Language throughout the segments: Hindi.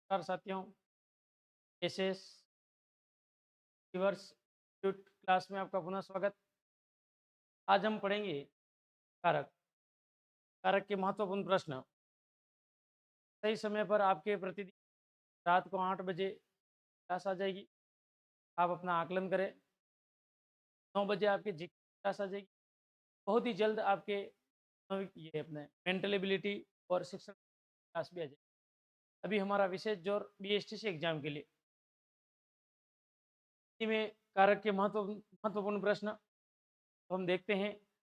नमस्कार साथियों। एसएस रिवर्स क्लास में आपका पुनः स्वागत। आज हम पढ़ेंगे कारक कारक के महत्वपूर्ण प्रश्न। सही समय पर आपके प्रतिदिन रात को 8 बजे क्लास आ जाएगी। आप अपना आकलन करें। 9 बजे आपकी जी क्लास आ जाएगी। बहुत ही जल्द आपके ये अपने मेंटल एबिलिटी और शिक्षण क्लास भी आ जाएगी। अभी हमारा विशेष जोर बीएसटीसी एग्जाम के लिए। इसी में कारक के महत्वपूर्ण प्रश्न तो हम देखते हैं।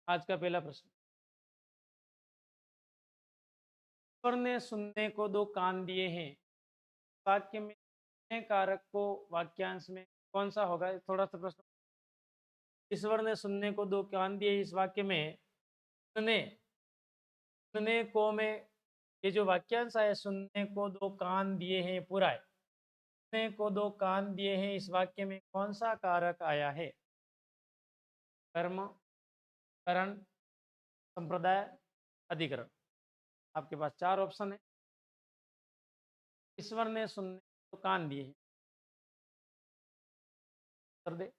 आज का पहला प्रश्न, ईश्वर ने सुनने को दो कान दिए हैं। वाक्य में सुनने कारक को वाक्यांश में कौन सा होगा? थोड़ा सा प्रश्न। ईश्वर ने सुनने को दो कान दिए, इस वाक्य में सुनने सुनने को में ये जो वाक्यांश है, सुनने को दो कान दिए हैं पूरा है। सुनने को दो कान दिए हैं, इस वाक्य में कौन सा कारक आया है? कर्म, करण, संप्रदाय, अधिकरण। आपके पास चार ऑप्शन है। ईश्वर ने सुनने को कान दिए हैं, कर दे।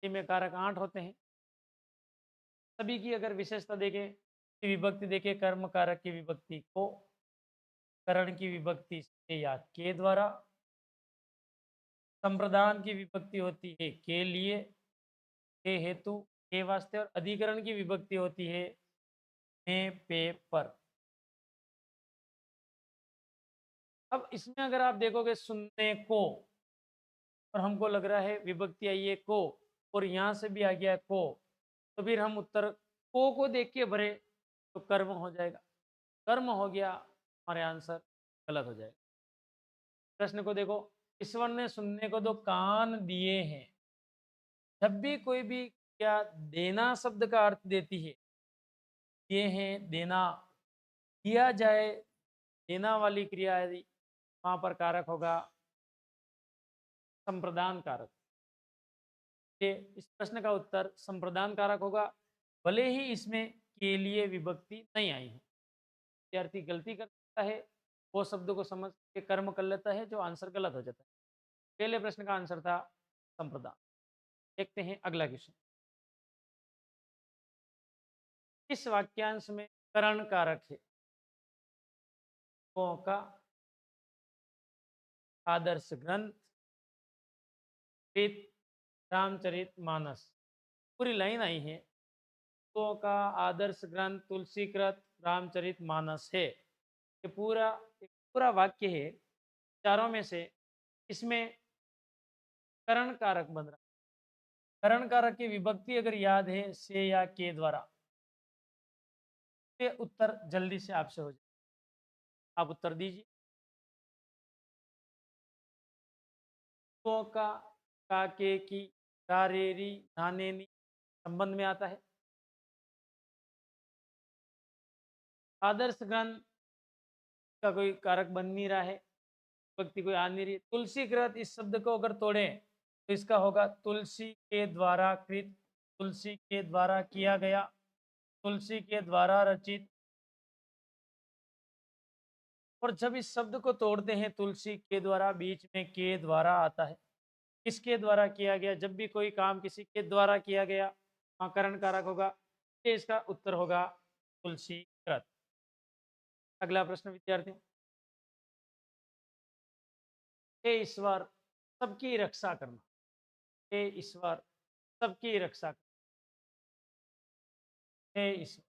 में कारक 8 होते हैं। सभी की अगर विशेषता देखें, विभक्ति देखें, कर्म कारक की विभक्ति को, करण की विभक्ति से या के द्वारा, संप्रदान की विभक्ति होती है के लिए, के हेतु, के वास्ते, और अधिकरण की विभक्ति होती है में, पे, पर। अब इसमें अगर आप देखोगे सुनने को, और हमको लग रहा है विभक्ति आई है को, और यहाँ से भी आ गया को, तो फिर हम उत्तर को देख के भरे तो कर्म हो जाएगा। कर्म हो गया, हमारे आंसर गलत हो जाएगा। प्रश्न को देखो, ईश्वर ने सुनने को दो कान दिए हैं। जब भी कोई भी क्या देना शब्द का अर्थ देती है, ये है देना, दिया जाए, देना वाली क्रिया यदि, वहां पर कारक होगा संप्रदान कारक। ये इस प्रश्न का उत्तर संप्रदान कारक होगा, भले ही इसमें के लिए विभक्ति नहीं आई है। विद्यार्थी गलती कर सकता है, वो शब्द को समझ के कर्म कर लेता है, जो आंसर गलत हो जाता है। पहले प्रश्न का आंसर था संप्रदान। देखते हैं अगला क्वेश्चन। इस वाक्यांश में करण कारक है। को का आदर्श ग्रंथ, रामचरित मानस। पूरी लाइन आई है। तो का आदर्श ग्रंथ तुलसीकृत रामचरित मानस है। ये पूरा एक पूरा वाक्य है। चारों में से इसमें करण कारक बन रहा है। करण कारक की विभक्ति अगर याद है से या के द्वारा, ये उत्तर जल्दी से आपसे हो जाए। आप उत्तर दीजिए। तो का के की, रा रे री, नाने नी संबंध में आता है। आदर्श ग्रंथ का कोई कारक बन नहीं रहा है, विभक्ति कोई आ नहीं रही। तुलसी कृत, इस शब्द को अगर तोड़े तो इसका होगा तुलसी के द्वारा कृत, तुलसी के द्वारा किया गया, तुलसी के द्वारा रचित। और जब इस शब्द को तोड़ते हैं तुलसी के द्वारा, बीच में के द्वारा आता है। किसके द्वारा किया गया? जब भी कोई काम किसी के द्वारा किया गया, वहाँ करण कारक होगा। ये इसका उत्तर होगा तुलसी कृत। अगला प्रश्न विद्यार्थियों, हे ईश्वर सबकी रक्षा करना। हे ईश्वर सबकी रक्षा करना। हे ईश्वर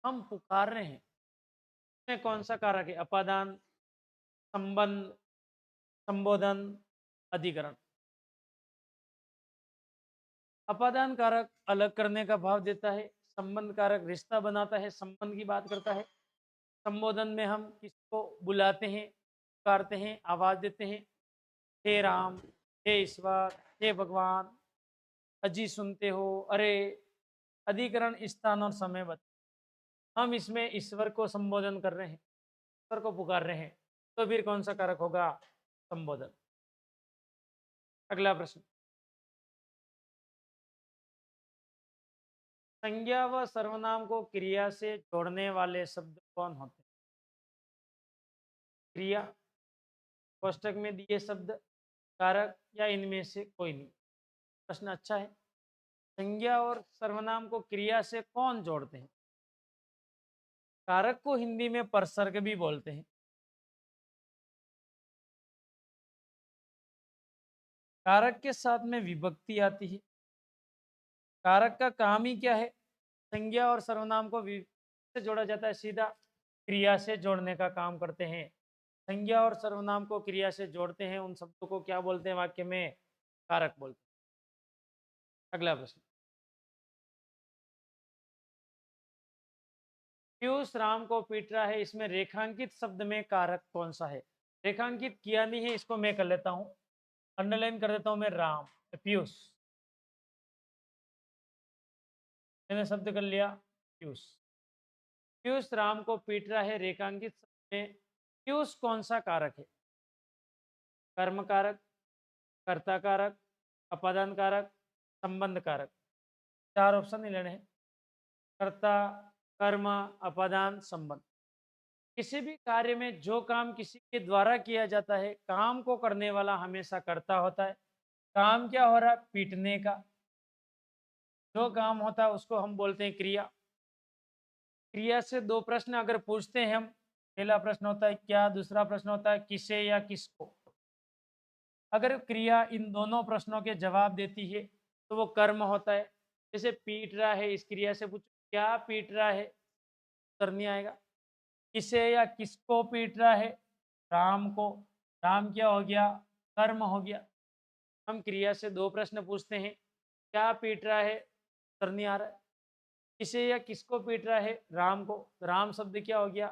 हम पुकार रहे हैं, इसमें कौन सा कारक है? अपादान, संबंध, संबोधन, अधिकरण। अपादान कारक अलग करने का भाव देता है। संबंध कारक रिश्ता बनाता है, संबंध की बात करता है। संबोधन में हम किसको बुलाते हैं, पुकारते हैं, आवाज देते हैं। हे राम, हे ईश्वर, हे भगवान, अजी सुनते हो, अरे। अधिकरण स्थान और समय बता। हम इसमें ईश्वर को संबोधन कर रहे हैं, ईश्वर को पुकार रहे हैं, तो फिर कौन सा कारक होगा? संबोधन। अगला प्रश्न, संज्ञा व सर्वनाम को क्रिया से जोड़ने वाले शब्द कौन होते हैं? क्रिया, कोष्टक में दिए शब्द, कारक या इनमें से कोई नहीं। प्रश्न अच्छा है। संज्ञा और सर्वनाम को क्रिया से कौन जोड़ते हैं? कारक को हिंदी में परसर्ग भी बोलते हैं। कारक के साथ में विभक्ति आती है। कारक का काम ही क्या है? संज्ञा और सर्वनाम को से जोड़ा जाता है, सीधा क्रिया से जोड़ने का काम करते हैं। संज्ञा और सर्वनाम को क्रिया से जोड़ते हैं, उन शब्दों को क्या बोलते हैं वाक्य में? कारक बोलते हैं। अगला प्रश्न, पीयूष राम को पीट रहा है, इसमें रेखांकित शब्द में कारक कौन सा है? रेखांकित किया नहीं है, इसको मैं कर लेता हूं, अंडरलाइन कर देता हूं मैं, राम, पीयूष। मैंने शब्द कर लिया पीयूष। पीयूष राम को पीट रहा है, रेखांकित शब्द में पीयूष कौन सा कारक है? कर्म कारक, कर्ता कारक, अपादान कारक, संबंध कारक। चार ऑप्शन ही लेने हैं, कर्ता, कर्म, अपादान, संबंध। किसी भी कार्य में जो काम किसी के द्वारा किया जाता है, काम को करने वाला हमेशा कर्ता होता है। काम क्या हो रहा है? पीटने का। जो काम होता है उसको हम बोलते हैं क्रिया। क्रिया से दो प्रश्न अगर पूछते हैं हम, पहला प्रश्न होता है क्या, दूसरा प्रश्न होता है किसे या किसको। अगर क्रिया इन दोनों प्रश्नों के जवाब देती है तो वो कर्म होता है। जैसे पीट रहा है, इस क्रिया से पूछो क्या पीट रहा है, उत्तर नहीं आएगा। किसे या किसको पीट रहा है? राम को। राम क्या हो गया? कर्म हो गया। हम क्रिया से दो प्रश्न पूछते हैं, क्या पीट रहा है, उत्तर नहीं आ रहा है। किसे या किसको पीट रहा है? राम को। राम शब्द क्या हो गया?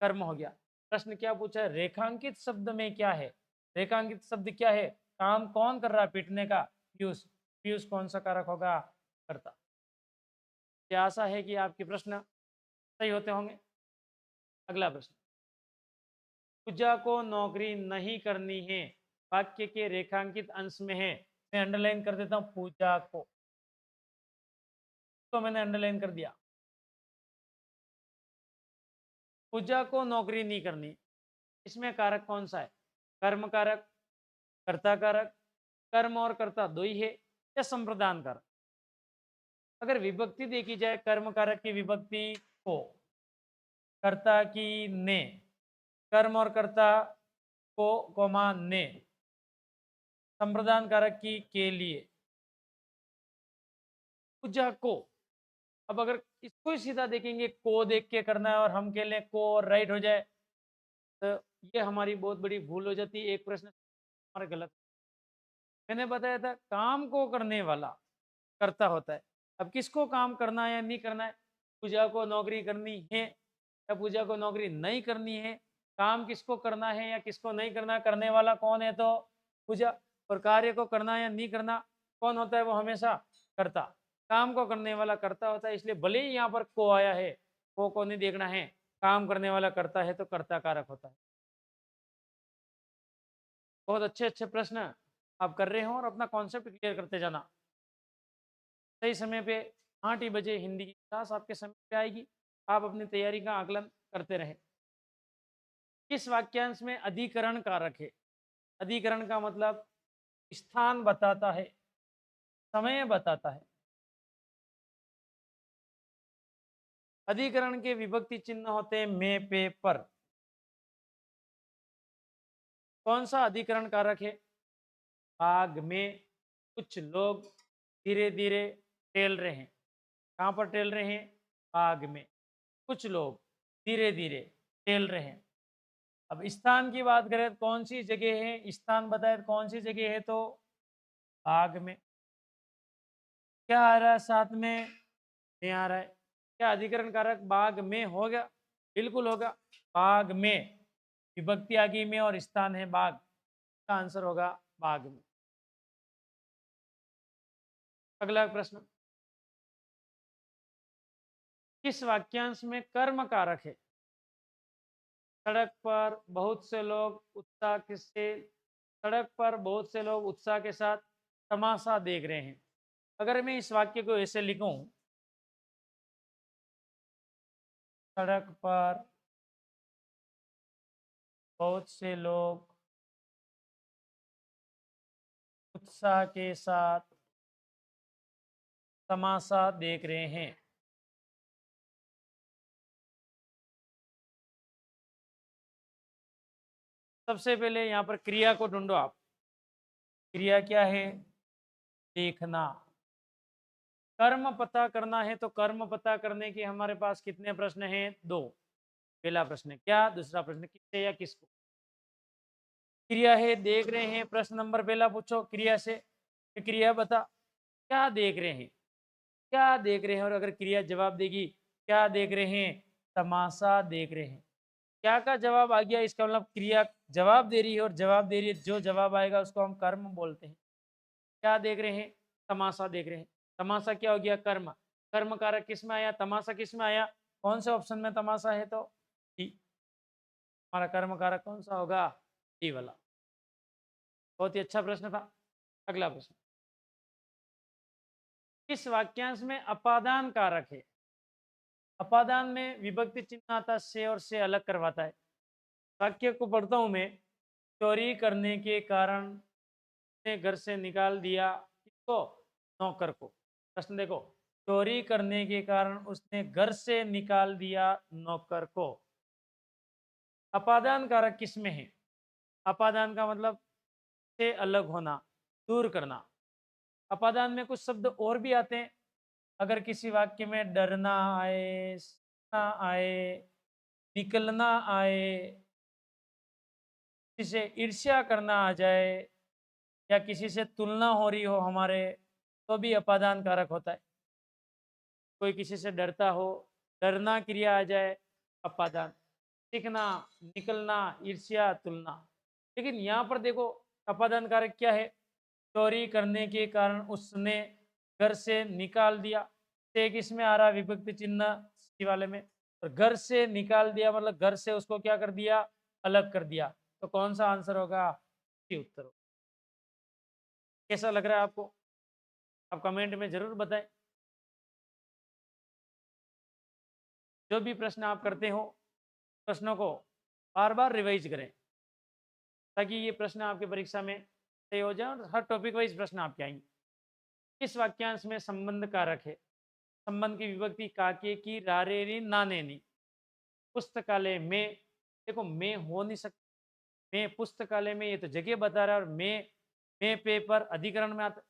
कर्म हो गया। प्रश्न क्या पूछा है? रेखांकित शब्द में क्या है? रेखांकित शब्द क्या है? काम कौन कर रहा है पीटने का? पीयूष। पीयूष कौन सा कारक होगा? कर्ता। क्या आशा है कि आपके प्रश्न सही होते होंगे। अगला प्रश्न, पूजा को नौकरी नहीं करनी है, वाक्य के रेखांकित अंश में है। मैं अंडरलाइन कर देता हूं पूजा को, तो मैंने अंडरलाइन कर दिया। पूजा को नौकरी नहीं करनी, इसमें कारक कौन सा है? कर्म कारक, कर्ता कारक, कर्म और कर्ता दो ही है, या संप्रदान कारक। अगर विभक्ति देखी जाए, कर्म कारक की विभक्ति को, कर्ता की ने, कर्म और कर्ता को कोमा ने, संप्रदान कारक की के लिए, पूजा को। अब अगर इसको ही सीधा देखेंगे, को देख के करना है और हम कह लें को और राइट हो जाए, तो ये हमारी बहुत बड़ी भूल हो जाती है। एक प्रश्न हमारा गलत। मैंने बताया था काम को करने वाला कर्ता होता है। अब किसको काम करना है या नहीं करना है? पूजा को नौकरी करनी है या पूजा को नौकरी नहीं करनी है? काम किसको करना है या किसको नहीं करना? करने वाला कौन है? तो पूजा। और कार्य को करना या नहीं करना कौन होता है? वो हमेशा कर्ता। काम को करने वाला कर्ता होता है, इसलिए भले ही यहाँ पर को आया है, को नहीं देखना है। काम करने वाला कर्ता है तो कर्ता कारक होता है। बहुत अच्छे अच्छे प्रश्न आप कर रहे हो और अपना कॉन्सेप्ट क्लियर करते जाना। सही समय पे 8 ही बजे हिंदी की क्लास आपके समय पे आएगी। आप अपनी तैयारी का आकलन करते रहें। किस वाक्यांश में अधिकरण कारक है? अधिकरण का मतलब स्थान बताता है, समय बताता है। अधिकरण के विभक्ति चिन्ह होते हैं में, पे, पर। कौन सा अधिकरण कारक है? भाग में कुछ लोग धीरे धीरे टेल रहे हैं। कहाँ पर टेल रहे हैं? भाग में कुछ लोग धीरे धीरे टेल रहे हैं। अब स्थान की बात करें तो कौन सी जगह है? स्थान बताए तो कौन सी जगह है? तो भाग में। क्या आ रहा है साथ में? नहीं आ रहा है। क्या अधिकरण कारक भाग में होगा? बिल्कुल होगा। भाग में विभक्ति आ गई में और स्थान है भाग, का आंसर होगा भाग में। अगला प्रश्न, किस वाक्यांश में कर्म कारक है? सड़क पर बहुत से लोग उत्साह के साथ तमाशा देख रहे हैं। अगर मैं इस वाक्य को ऐसे लिखूं, सड़क पर बहुत से लोग उत्साह के साथ तमाशा देख रहे हैं। सबसे पहले यहाँ पर क्रिया को ढूंढो आप। क्रिया क्या है? देखना। कर्म पता करना है तो कर्म पता करने के हमारे पास कितने प्रश्न हैं? दो। पहला प्रश्न क्या, दूसरा प्रश्न किससे या किसको। क्रिया है, देख रहे हैं। प्रश्न नंबर पहला पूछो क्रिया से कि क्रिया बता क्या देख रहे हैं, क्या देख रहे हैं। और अगर क्रिया जवाब देगी क्या देख रहे हैं, तमाशा देख रहे हैं। क्या का जवाब आ गया, इसका मतलब क्रिया जवाब दे रही है और जवाब दे रही है, जो जवाब आएगा उसको हम कर्म बोलते हैं। क्या देख रहे हैं? तमाशा देख रहे हैं। तमाशा क्या हो गया? कर्म। कर्म कारक किस में आया? तमाशा किस में आया? कौन से ऑप्शन में तमाशा है? तो डी। हमारा कर्म कारक कौन सा होगा? डी वाला। बहुत ही अच्छा प्रश्न था। अगला प्रश्न, किस वाक्यांश में अपादान कारक है? अपादान में विभक्ति चिन्ह आता, से और से अलग करवाता है। वाक्य को पढ़ता हूं मैं। चोरी करने के कारण ने घर से निकाल दिया किसको? नौकर को। प्रश्न देखो, चोरी करने के कारण उसने घर से निकाल दिया नौकर को। अपादान कारक किस में है? अपादान का मतलब से अलग होना, दूर करना। अपादान में कुछ शब्द और भी आते हैं। अगर किसी वाक्य में डरना आए, ना आए, निकलना आए, किसी से ईर्ष्या करना आ जाए, या किसी से तुलना हो रही हो हमारे, तो भी अपादान कारक होता है। कोई किसी से डरता हो, डरना क्रिया आ जाए, अपादान। सीखना, निकलना, ईर्ष्या, तुलना। लेकिन यहाँ पर देखो अपादान कारक क्या है? चोरी करने के कारण उसने घर से निकाल दिया। से किस में आ रहा? विभक्ति चिन्ह सी वाले में। और घर से निकाल दिया मतलब घर से उसको क्या कर दिया? अलग कर दिया। तो कौन सा आंसर होगा? सी उत्तर होगा। कैसा लग रहा है आपको? आप कमेंट में जरूर बताएं। जो भी प्रश्न आप करते हो, प्रश्नों को बार बार रिवाइज करें, ताकि ये प्रश्न आपके परीक्षा में सही हो जाए और हर टॉपिक वाइज प्रश्न आपके आएंगे। किस वाक्यांश में संबंध कारक है? संबंध की विभक्ति काके की, रारे री, नाने नी। पुस्तकालय में, देखो मैं हो नहीं सकता। मैं पुस्तकालय में, ये तो जगह बता रहा है। और मैं पेपर अधिकरण में आता।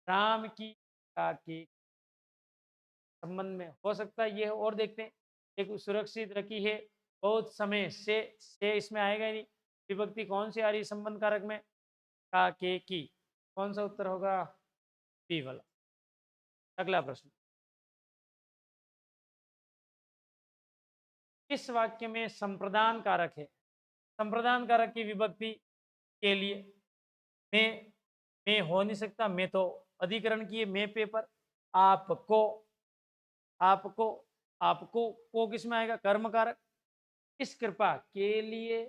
राम की, काके संबंध में हो सकता है ये हो। और देखते हैं, एक सुरक्षित रखी है बहुत समय से इसमें आएगा ही नहीं। विभक्ति कौन सी आ रही है संबंध कारक में? का के की। कौन सा उत्तर होगा? बी वाला। अगला प्रश्न, किस वाक्य में संप्रदान कारक है? संप्रदान कारक की विभक्ति के लिए मैं मैं हो नहीं सकता। मैं तो अधिकरण की है। मैं पेपर, आपको, आपको, आपको को किस में आएगा? कर्म कारक। इस कृपा के लिए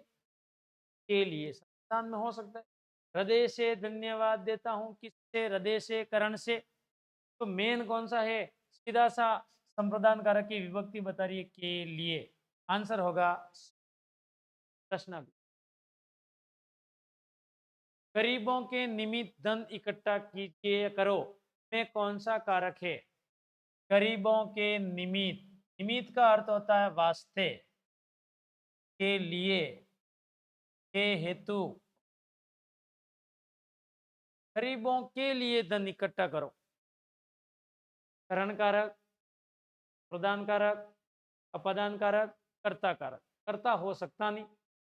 संप्रदान में हो सकता है। हृदय से धन्यवाद देता हूं, किससे? हृदय से, करण से। तो मेन कौन सा है? सीधा सा संप्रदान कारक की विभक्ति बता रही है के लिए। आंसर होगा प्रश्न बी। गरीबों के निमित्त धन इकट्ठा कीजिए करो में कौन सा कारक है? गरीबों के निमित्त, निमित्त का अर्थ होता है वास्ते, के लिए, के हेतु। गरीबों के लिए धन इकट्ठा करो। करण कारक, प्रदान कारक, अपदान कारक, कर्ता कारक। कर्ता हो सकता नहीं,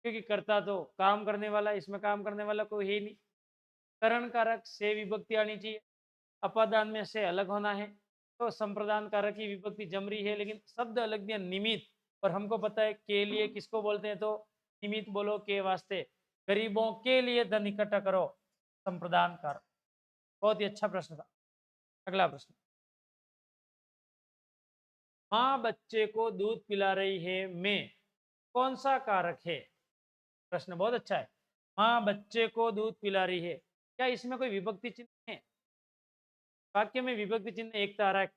क्योंकि कर्ता तो काम करने वाला, इसमें काम करने वाला कोई है नहीं। करण कारक से विभक्ति आनी चाहिए। अपादान में से अलग होना है। तो संप्रदान कारक की विभक्ति जम रही है, लेकिन शब्द अलग दिया निमित्त। और हमको पता है के लिए किसको बोलते हैं, तो निमित्त बोलो के वास्ते। गरीबों के लिए धन इकट्ठा करो, संप्रदान कारक। बहुत ही अच्छा प्रश्न था। अगला प्रश्न, माँ बच्चे को दूध पिला रही है में कौन सा कारक है? प्रश्न बहुत अच्छा है। माँ बच्चे को दूध पिला रही है, क्या इसमें कोई विभक्ति चिन्ह है? वाक्य में विभक्ति चिन्ह एक तो आ रहा है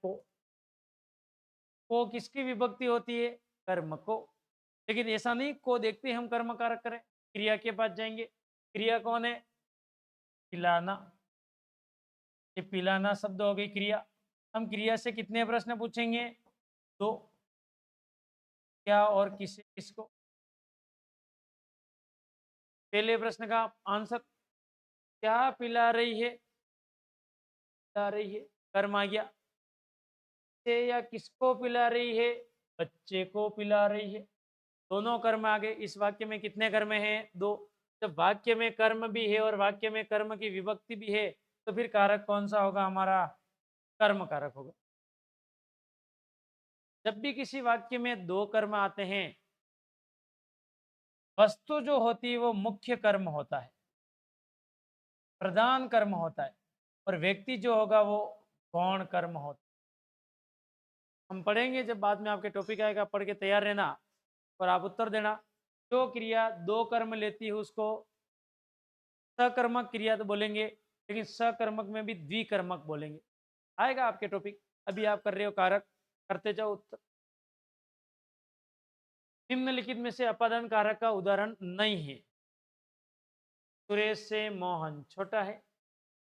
को किसकी विभक्ति होती है? कर्म को। लेकिन ऐसा नहीं को देखते हम कर्म कारक करें। क्रिया के पास जाएंगे। क्रिया कौन है? पिलाना। ये पिलाना शब्द हो गई क्रिया। हम क्रिया से कितने प्रश्न पूछेंगे? 2। क्या और किसे किसको? पहले प्रश्न का आंसर क्या पिला रही है? पिला रही है, कर्म आ गया। से या किसको पिला रही है? बच्चे को पिला रही है। दोनों कर्म आ गए। इस वाक्य में कितने कर्म हैं? 2। जब वाक्य में कर्म भी है और वाक्य में कर्म की विभक्ति भी है तो फिर कारक कौन सा होगा हमारा? कर्म कारक होगा। जब भी किसी वाक्य में 2 कर्म आते हैं, वस्तु जो होती है वो मुख्य कर्म होता है, प्रधान कर्म होता है, और व्यक्ति जो होगा वो गौण कर्म होता है। हम पढ़ेंगे जब बाद में आपके टॉपिक आएगा, पढ़ के तैयार रहना और आप उत्तर देना। जो क्रिया 2 कर्म लेती है उसको सकर्मक क्रिया तो बोलेंगे, लेकिन सकर्मक में भी द्विकर्मक बोलेंगे। आएगा आपके टॉपिक। अभी आप कर रहे हो कारक, करते जाओ उत्तर। निम्नलिखित में से अपादान कारक का उदाहरण नहीं है। सुरेश से मोहन छोटा है।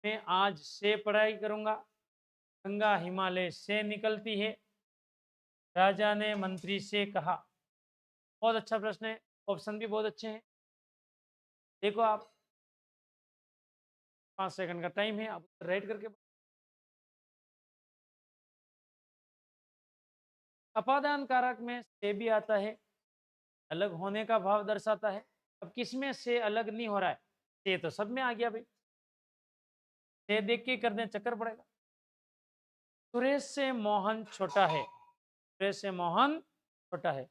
मैं आज से पढ़ाई करूंगा। गंगा हिमालय से निकलती है। राजा ने मंत्री से कहा। बहुत अच्छा प्रश्न है, ऑप्शन भी बहुत अच्छे हैं। देखो आप, 5 सेकंड का टाइम है, आप राइट करके। अपादान कारक में से भी आता है, अलग होने का भाव दर्शाता है। अब किसमें से अलग नहीं हो रहा है? से तो सब में आ गया भाई, से देख के कर दें चक्कर पड़ेगा। सुरेश से मोहन छोटा है। सुरेश से मोहन छोटा है।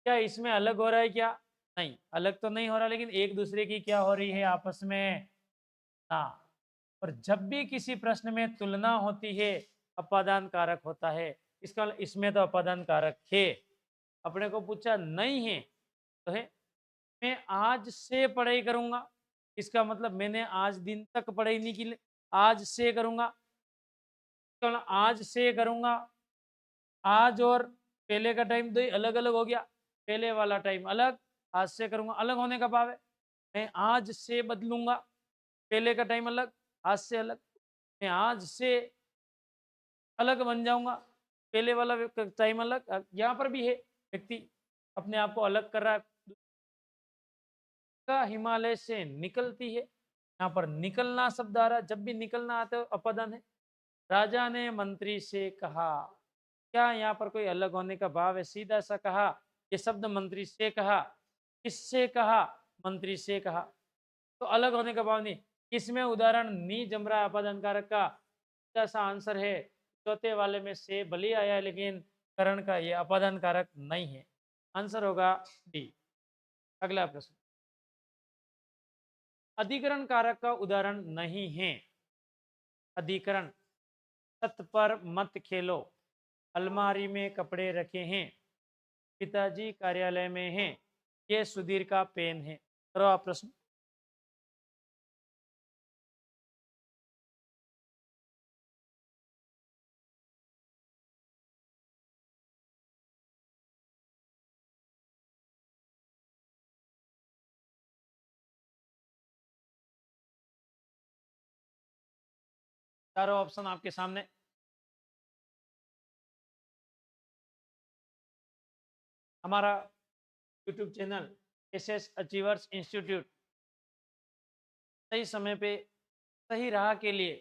क्या इसमें अलग हो रहा है क्या? नहीं, अलग तो नहीं हो रहा, लेकिन एक दूसरे की क्या हो रही है आपस में? ना। और जब भी किसी प्रश्न में तुलना होती है, अपादान कारक होता है। इसका इसमें तो अपादान कारक है। अपने को पूछा नहीं है तो है मैं आज से पढ़ाई करूंगा। इसका मतलब मैंने आज दिन तक पढ़ाई नहीं की, आज से करूंगा। तो आज से करूंगा, आज और पहले का टाइम दो अलग अलग हो गया। पहले वाला टाइम अलग, आज से करूंगा, अलग होने का भाव है। मैं आज से बदलूंगा, पहले का टाइम अलग, आज से अलग। मैं आज से अलग बन जाऊंगा, पहले वाला टाइम अलग। यहाँ पर भी है, व्यक्ति अपने आप को अलग कर रहा है। का हिमालय से निकलती है, यहाँ पर निकलना शब्द आ रहा है। जब भी निकलना आता है अपदान है। राजा ने मंत्री से कहा। क्या यहाँ पर कोई अलग होने का भाव है? सीधा सा कहा। ये शब्द मंत्री से कहा, किससे कहा? मंत्री से कहा। तो अलग होने का भाव नहीं। इसमें उदाहरण नहीं जम रहा है अपादान कारक का। सीधा सा आंसर है, चौथे वाले में से भले आया है, लेकिन करण का ये अपादान कारक नहीं है। आंसर होगा डी। अगला प्रश्न, अधिकरण कारक का उदाहरण नहीं है। अधिकरण, छत पर मत खेलो, अलमारी में कपड़े रखे हैं, पिताजी कार्यालय में हैं, ये सुधीर का पेन है। करो आप प्रश्न। चारों ऑप्शन आपके सामने। हमारा YouTube channel SS achievers institute सही समय पे सही राह के लिए,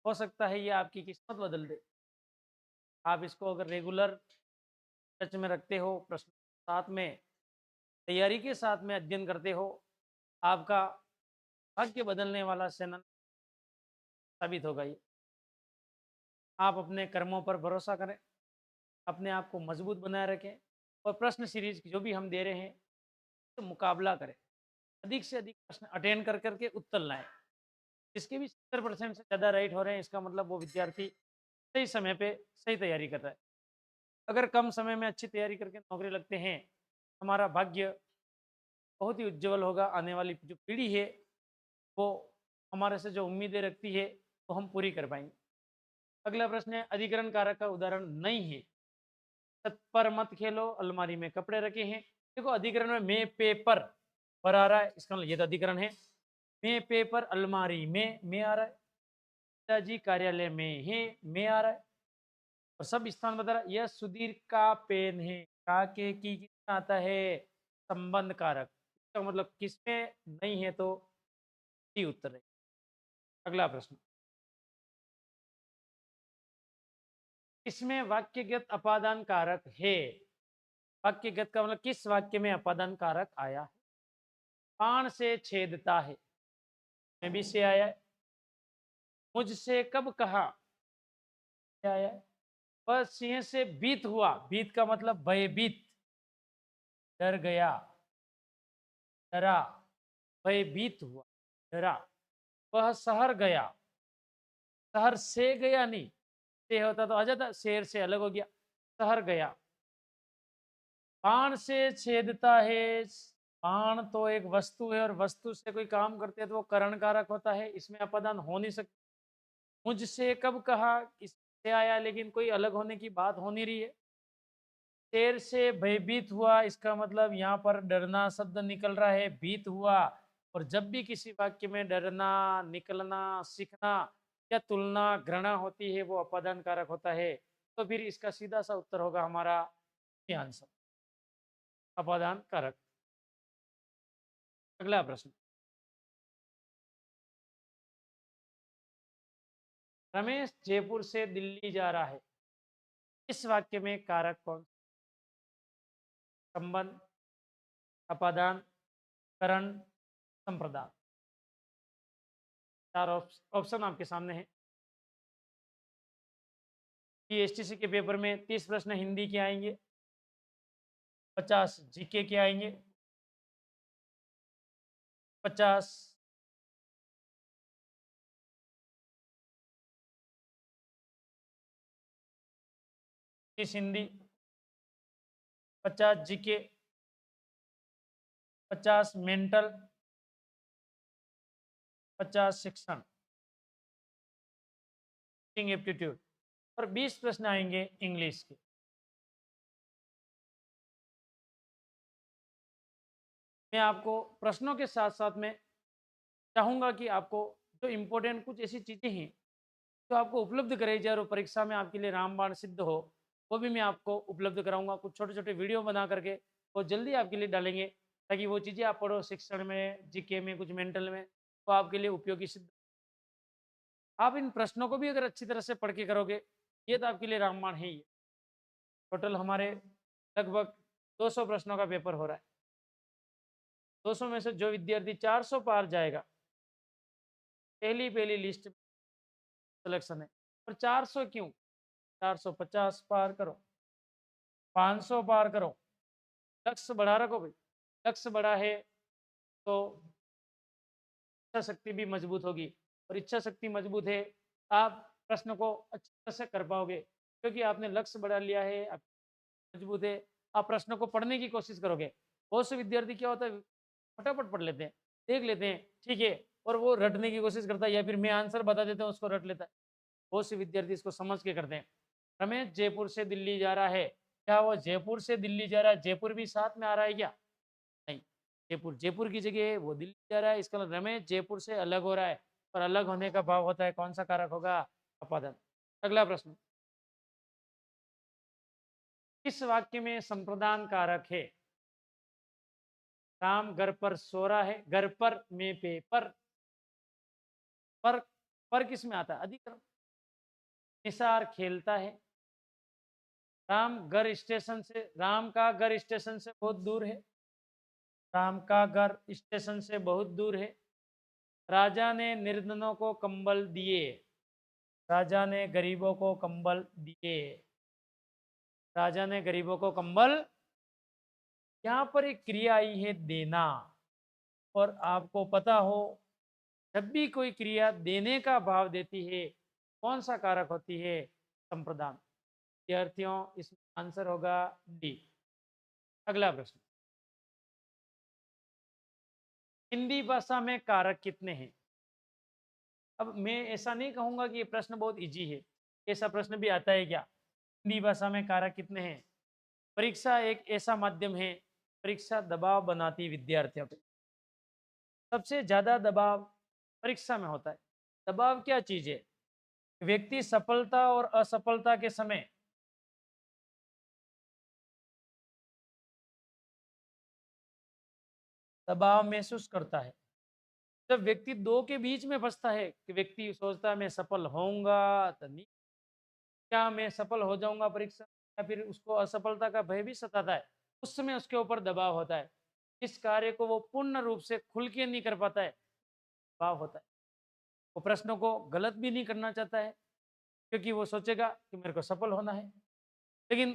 हो सकता है ये आपकी किस्मत बदल दे। आप इसको अगर रेगुलर टच में रखते हो, प्रश्न साथ में तैयारी के साथ में अध्ययन करते हो, आपका भाग्य बदलने वाला चैनल साबित होगा ये। आप अपने कर्मों पर भरोसा करें, अपने आप को मजबूत बनाए रखें, और प्रश्न सीरीज जो भी हम दे रहे हैं तो मुकाबला करें। अधिक से अधिक प्रश्न अटेंड कर करके उत्तर लाएं। जिसके भी 70% से ज़्यादा राइट हो रहे हैं, इसका मतलब वो विद्यार्थी सही समय पे सही तैयारी कर रहा है। अगर कम समय में अच्छी तैयारी करके नौकरी लगते हैं, हमारा भाग्य बहुत ही उज्जवल होगा। आने वाली जो पीढ़ी है वो हमारे से जो उम्मीदें रखती है वो हम पूरी कर पाएंगे। अगला प्रश्न है, अधिकरण कारक का उदाहरण नहीं है। छत पर मत खेलो, अलमारी में कपड़े रखे हैं। देखो अधिकरण में मैं पेपर, पर आ रहा है, इसका मतलब ये तो अधिकरण है। मैं पेपर अलमारी में आ रहा है। पिताजी कार्यालय में है, में आ रहा है। और सब स्थान बता रहा है। यह सुधीर का पेन है, का के की कितना आता है, संबंध कारक। इसका मतलब किसमें नहीं है तो डी उत्तर है। अगला प्रश्न, इसमें वाक्यगत अपादान कारक है। वाक्यगत का मतलब किस वाक्य में अपादान कारक आया है। पान से छेदता है, में भी से आया है। मुझसे कब कहा, से आया है। वह सिंह से बीत हुआ, बीत का मतलब भयभीत, डर गया, डरा, भयभीत हुआ, डरा। वह शहर गया, शहर से गया नहीं, से होता तो आ जाता, शहर से अलग हो गया, शहर गया। बाण से छेदता है, बाण तो एक वस्तु है और वस्तु से कोई काम करते हैं तो वो करण कारक होता है, इसमें अपादान हो नहीं सकता। मुझसे कब कहा, इससे आया लेकिन कोई अलग होने की बात हो नहीं रही है। शेर से भयभीत हुआ, इसका मतलब यहाँ पर डरना शब्द निकल रहा है, भीत हुआ। और जब भी किसी वाक्य में डरना, निकलना, सीखना या तुलना, घृणा होती है वो अपादान कारक होता है। तो फिर इसका सीधा सा उत्तर होगा हमारा आंसर, अपादान कारक। अगला प्रश्न, रमेश जयपुर से दिल्ली जा रहा है। इस वाक्य में कारक कौन, संबंध, अपादान, करण, संप्रदान। चार ऑप्शन आपके सामने है। एसटीसी के पेपर में 30 प्रश्न हिंदी के आएंगे, 50 जीके के आएंगे, 50 इस हिंदी, 50 जीके, 50 मेंटल, 50 शिक्षण एप्टीट्यूड और 20 प्रश्न आएंगे इंग्लिश के। मैं आपको प्रश्नों के साथ साथ में चाहूंगा कि आपको जो इम्पोर्टेंट कुछ ऐसी चीज़ें हैं जो आपको उपलब्ध कराई जाए और परीक्षा में आपके लिए रामबाण सिद्ध हो, वो भी मैं आपको उपलब्ध कराऊंगा। कुछ छोटे छोटे वीडियो बना करके वो जल्दी आपके लिए डालेंगे, ताकि वो चीज़ें आप पढ़ो शिक्षण में, जीके में, कुछ मेंटल में, तो आपके लिए उपयोगी सिद्ध। आप इन प्रश्नों को भी अगर अच्छी तरह से पढ़ के करोगे, ये तो आपके लिए रामबाण है ही। टोटल हमारे लगभग 200 प्रश्नों का पेपर हो रहा है। 200 में से जो विद्यार्थी 400 पार जाएगा, पहली लिस्ट सिलेक्शन है। और 400 क्यों, 450 पार करो, 500 पार करो, लक्ष्य बढ़ा रखो भाई। लक्ष्य बड़ा है तो इच्छा शक्ति भी मजबूत होगी, और इच्छा शक्ति मजबूत है, आप प्रश्न को अच्छी तरह से कर पाओगे, क्योंकि आपने लक्ष्य बढ़ा लिया है, आप मजबूत है, आप प्रश्न को पढ़ने की कोशिश करोगे। बहुत से विद्यार्थी क्या होता है, फटाफट पढ़ लेते हैं, देख लेते हैं, ठीक है, और वो रटने की कोशिश करता है, या फिर मैं आंसर बता देता हूँ उसको रट लेता है। बहुत से विद्यार्थी इसको समझ के करते हैं। रमेश जयपुर से दिल्ली जा रहा है, क्या वो जयपुर से दिल्ली जा रहा है, जयपुर भी साथ में आ रहा है क्या, नहीं, जयपुर जयपुर की जगह वो दिल्ली जा रहा है, इसका मतलब रमेश जयपुर से अलग हो रहा है, और अलग होने का भाव होता है, कौन सा कारक होगा, अपादान। अगला प्रश्न, किस वाक्य में संप्रदान कारक है। राम घर पर सो रहा है, घर पर में पे पर किस में आता है, अधिकरण। निसार खेलता है, राम घर स्टेशन से, राम का घर स्टेशन से बहुत दूर है, राम का घर स्टेशन से बहुत दूर है। राजा ने निर्धनों को कंबल दिए, राजा ने गरीबों को कंबल दिए, राजा ने गरीबों को कंबल। यहाँ पर एक क्रिया आई है देना, और आपको पता हो जब भी कोई क्रिया देने का भाव देती है, कौन सा कारक होती है, संप्रदान। विद्यार्थियों इसमें आंसर होगा डी। अगला प्रश्न, हिंदी भाषा में कारक कितने हैं। अब मैं ऐसा नहीं कहूंगा कि ये प्रश्न बहुत इजी है, ऐसा प्रश्न भी आता है क्या, हिंदी भाषा में कारक कितने हैं। परीक्षा एक ऐसा माध्यम है, परीक्षा दबाव बनाती विद्यार्थियों पे, सबसे ज्यादा दबाव परीक्षा में होता है। दबाव क्या चीज है? व्यक्ति सफलता और असफलता के समय दबाव महसूस करता है। जब व्यक्ति दो के बीच में फंसता है कि व्यक्ति सोचता है मैं सफल होऊंगा तो नहीं, क्या मैं सफल हो जाऊंगा परीक्षा, या फिर उसको असफलता का भय भी सताता है, उस समय उसके ऊपर दबाव होता है। इस कार्य को वो पूर्ण रूप से खुल के नहीं कर पाता है, दबाव होता है। वो प्रश्नों को गलत भी नहीं करना चाहता है, क्योंकि वो सोचेगा कि मेरे को सफल होना है, लेकिन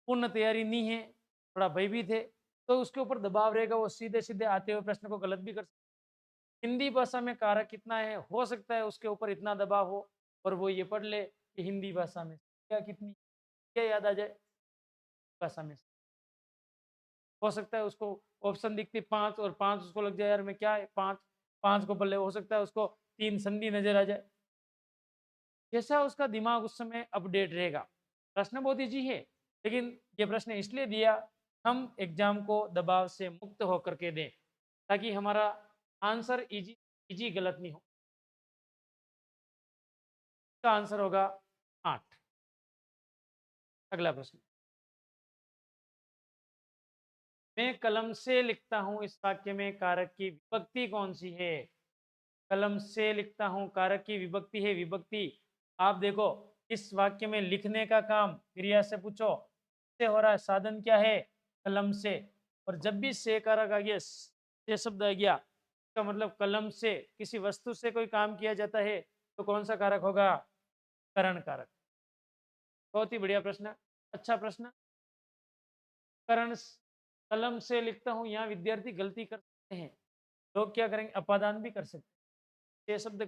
पूर्ण तैयारी नहीं है, थोड़ा भयभीत है, तो उसके ऊपर दबाव रहेगा। वो सीधे सीधे आते हुए प्रश्न को गलत भी कर सकता है। हिंदी भाषा में कारक कितना है, हो सकता है उसके ऊपर इतना दबाव हो और वो ये पढ़ ले कि हिंदी भाषा में क्या कितनी, क्या याद आ जाए भाषा में। हो सकता है उसको ऑप्शन दिखती 5 और 5 उसको लग जाए यार मैं क्या है 5, 5 को पढ़ ले, हो सकता है उसको 3 संधि नजर आ जाए। जैसा उसका दिमाग उस समय अपडेट रहेगा। प्रश्न बहुत ईजी है, लेकिन ये प्रश्न इसलिए दिया हम एग्जाम को दबाव से मुक्त होकर के दें, ताकि हमारा आंसर इजी इजी गलत नहीं हो। इसका आंसर होगा 8। अगला प्रश्न, मैं कलम से लिखता हूं इस वाक्य में कारक की विभक्ति कौन सी है? कलम से लिखता हूं, कारक की विभक्ति है विभक्ति। आप देखो, इस वाक्य में लिखने का काम क्रिया से पूछो से हो रहा है, साधन क्या है? कलम से। और जब भी से कारक आ गया, से शब्द आ गया, इसका मतलब कलम से किसी वस्तु से कोई काम किया जाता है, तो कौन सा कारक होगा? करण कारक। बहुत ही बढ़िया प्रश्न, अच्छा प्रश्न। करण कलम से लिखता हूं, यहाँ विद्यार्थी गलती कर सकते हैं। लोग क्या करेंगे, अपादान भी कर सकते हैं। ये शब्द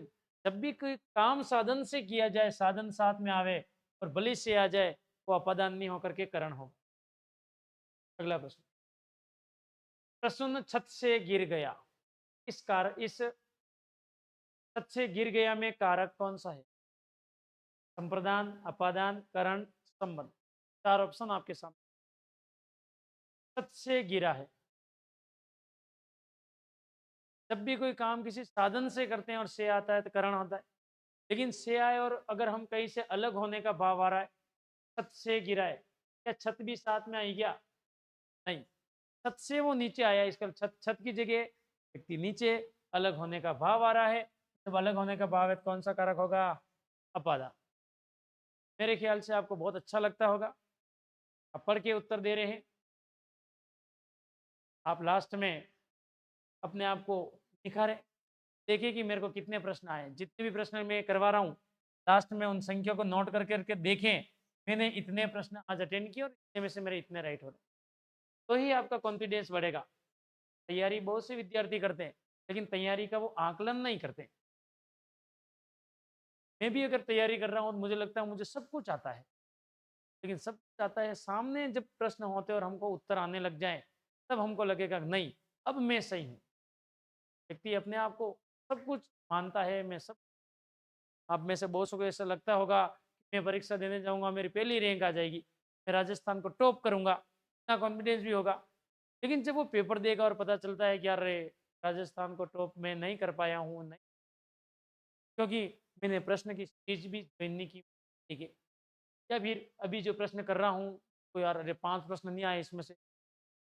जब भी कोई काम साधन से किया जाए, साधन साथ में आवे और बलि से आ जाए, वो अपादान नहीं होकर के करण हो। अगला प्रश्न, प्रसून छत से गिर गया, इस छत से गिर गया में कारक कौन सा है? संप्रदान, अपादान, करण, संबंध। 4 ऑप्शन आपके सामने। छत से गिरा है, जब भी कोई काम किसी साधन से करते हैं और से आता है तो करण होता है। लेकिन से आए और अगर हम कहीं से अलग होने का भाव आ रहा है, छत से गिरा है, क्या छत भी साथ में आई क्या? नहीं, छत से वो नीचे आया, इसका छत छत की जगह व्यक्ति नीचे, अलग होने का भाव आ रहा है। जब अलग होने का भाव है तो कौन सा कारक होगा? अपादान। मेरे ख्याल से आपको बहुत अच्छा लगता होगा। आप पढ़ के उत्तर दे रहे हैं, आप लास्ट में अपने आप को निखारें, देखिए कि मेरे को कितने प्रश्न आए। जितने भी प्रश्न मैं करवा रहा हूँ, लास्ट में उन संख्या को नोट करके करके देखें, मैंने इतने प्रश्न आज अटेंड किए और इतने में से मेरे इतने राइट हो रहे, तो ही आपका कॉन्फिडेंस बढ़ेगा। तैयारी बहुत से विद्यार्थी करते हैं, लेकिन तैयारी का वो आकलन नहीं करते। मैं भी अगर तैयारी कर रहा हूँ तो मुझे लगता है मुझे सब कुछ आता है, लेकिन सब कुछ आता है, सामने जब प्रश्न होते हैं और हमको उत्तर आने लग जाए, तब हमको लगेगा नहीं, अब मैं सही हूँ। व्यक्ति अपने आप को सब कुछ मानता है, मैं सब। आप में से बहुत को ऐसा लगता होगा कि मैं परीक्षा देने जाऊंगा मेरी पहली रैंक आ जाएगी, मैं राजस्थान को टॉप करूंगा, इतना कॉन्फिडेंस भी होगा। लेकिन जब वो पेपर देगा और पता चलता है कि यार रे, राजस्थान को टॉप में नहीं कर पाया हूँ, नहीं, क्योंकि मैंने प्रश्न की सीरीज भी ज्वाइन नहीं की, ठीक है, या फिर अभी जो प्रश्न कर रहा हूँ तो यार अरे 5 प्रश्न नहीं आए, इसमें से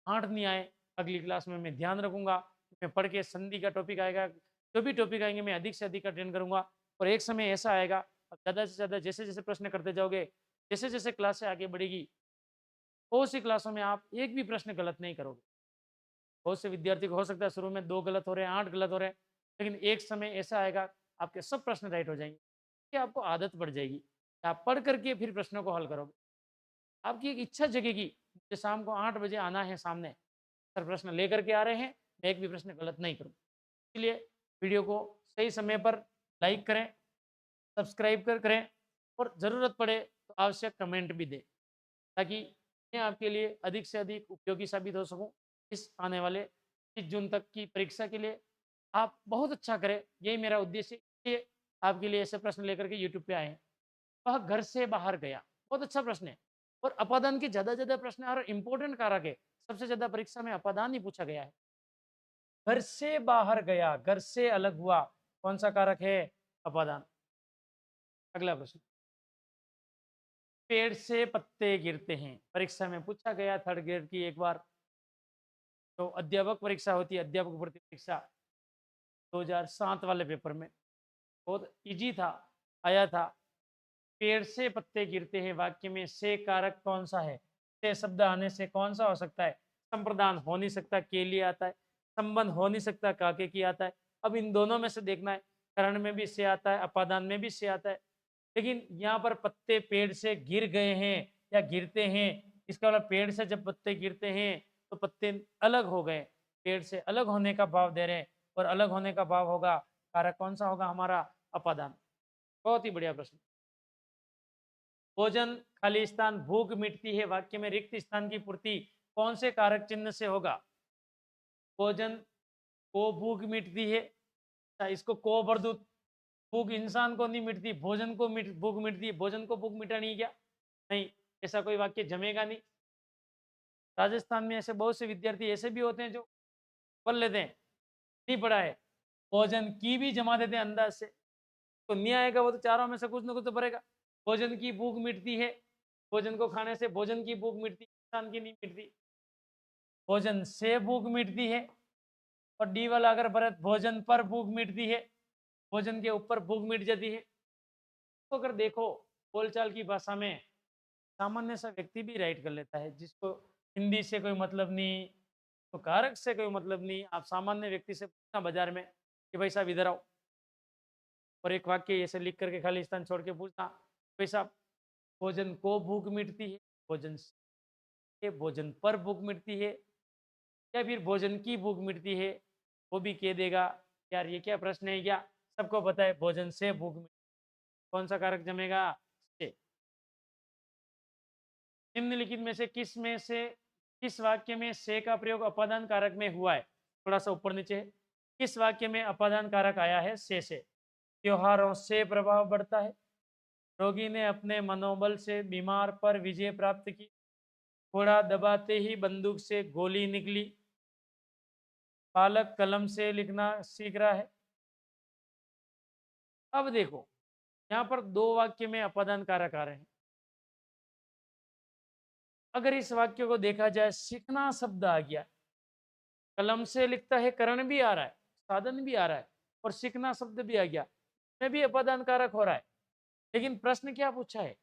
8 नहीं आए, अगली क्लास में मैं ध्यान रखूंगा, मैं पढ़ के संधि का टॉपिक आएगा, जो भी टॉपिक आएंगे मैं अधिक से अधिक अटेंड करूंगा। और एक समय ऐसा आएगा, अब ज़्यादा से ज़्यादा जैसे जैसे प्रश्न करते जाओगे, जैसे जैसे क्लासें आगे बढ़ेगी, बहुत सी क्लासों में आप एक भी प्रश्न गलत नहीं करोगे। बहुत से विद्यार्थी को हो सकता है शुरू में 2 गलत हो रहे हैं, 8 गलत हो रहे हैं, लेकिन एक समय ऐसा आएगा आपके सब प्रश्न राइट हो जाएंगे, कि आपको आदत पड़ जाएगी, आप पढ़ करके फिर प्रश्नों को हल करोगे। आपकी एक इच्छा जगेगी, मुझे शाम को 8 बजे आना है सामने, सर प्रश्न लेकर के आ रहे हैं, मैं एक भी प्रश्न गलत नहीं करूँ। इसलिए वीडियो को सही समय पर लाइक करें, सब्सक्राइब करें, और ज़रूरत पड़े तो आवश्यक कमेंट भी दें, ताकि मैं आपके लिए अधिक से अधिक उपयोगी साबित हो सकूं। इस आने वाले 30 जून तक की परीक्षा के लिए आप बहुत अच्छा करें, यही मेरा उद्देश्य है। इसलिए आपके लिए ऐसे प्रश्न लेकर के यूट्यूब पे आए हैं। वह घर से बाहर गया, बहुत अच्छा प्रश्न है, और अपादान के ज़्यादा ज़्यादा प्रश्न और इम्पोर्टेंट कारक है, सबसे ज़्यादा परीक्षा में अपादान ही पूछा गया है। घर से बाहर गया, घर से अलग हुआ, कौन सा कारक है? अपादान। अगला प्रश्न, पेड़ से पत्ते गिरते हैं, परीक्षा में पूछा गया थर्ड ग्रेड की एक बार। तो अध्यापक परीक्षा होती है, अध्यापक भर्ती परीक्षा 2007 वाले पेपर में, बहुत इजी था, आया था। पेड़ से पत्ते गिरते हैं वाक्य में से कारक कौन सा है? से शब्द आने से कौन सा हो सकता है? संप्रदान हो नहीं सकता, के लिए आता है। संबंध हो नहीं सकता, काके की आता है। अब इन दोनों में से देखना है, करण में भी से आता है, अपादान में भी से आता है। लेकिन यहाँ पर पत्ते पेड़ से गिर गए हैं या गिरते हैं, इसका मतलब पेड़ से जब पत्ते गिरते हैं तो पत्ते अलग हो गए, पेड़ से अलग होने का भाव दे रहे हैं, और अलग होने का भाव होगा, कारक कौन सा होगा हमारा? अपादान। बहुत ही बढ़िया प्रश्न। भोजन खाली स्थान, भूख मिटती है वाक्य में रिक्त स्थान की पूर्ति कौन से कारक चिन्ह से होगा? भोजन को भूख मिटती है, अच्छा, इसको को भर दूं, भूख इंसान को नहीं मिटती, भोजन को भूख मिटती है, भोजन को भूख मिटानी है क्या? नहीं, ऐसा कोई वाक्य जमेगा नहीं। राजस्थान में ऐसे बहुत से विद्यार्थी ऐसे भी होते हैं जो पढ़ लेते हैं, नहीं पढ़ा है, भोजन की भी जमा देते हैं अंदाज से, तो नहीं आएगा वो तो चारों में से कुछ ना कुछ तो पड़ेगा। भोजन की भूख मिटती है, भोजन को खाने से भोजन की भूख मिटती, इंसान की नहीं मिटती। भोजन से भूख मिटती है, और डी वाला अगर भरत भोजन पर भूख मिटती है, भोजन के ऊपर भूख मिट जाती है। तो अगर देखो बोलचाल की भाषा में सामान्य सा व्यक्ति भी राइट कर लेता है, जिसको हिंदी से कोई मतलब नहीं, तो कारक से कोई मतलब नहीं, आप सामान्य व्यक्ति से पूछना बाजार में कि भाई साहब इधर आओ, और एक वाक्य ऐसे लिख करके खाली स्थान छोड़ के पूछना, भाई साहब भोजन को भूख मिटती है, भोजन से भोजन पर भूख मिटती है, या फिर भोजन की भूख मिटती है, वो भी कह देगा। यार ये क्या प्रश्न है क्या? सबको पता है भोजन से भूख मिटती, कौन सा कारक जमेगा? से। निम्नलिखित में से किस वाक्य में से का प्रयोग अपादान कारक में हुआ है? थोड़ा सा ऊपर नीचे है। किस वाक्य में अपादान कारक आया है से? त्योहारों से प्रभाव बढ़ता है, रोगी ने अपने मनोबल से बीमार पर विजय प्राप्त की, घोड़ा दबाते ही बंदूक से गोली निकली, बालक कलम से लिखना सीख रहा है। अब देखो यहाँ पर दो वाक्य में अपादान कारक आ रहे हैं। अगर इस वाक्य को देखा जाए, सीखना शब्द आ गया, कलम से लिखता है करण भी आ रहा है, साधन भी आ रहा है, और सीखना शब्द भी आ गया, में भी अपादान कारक हो रहा है। लेकिन प्रश्न क्या पूछा है?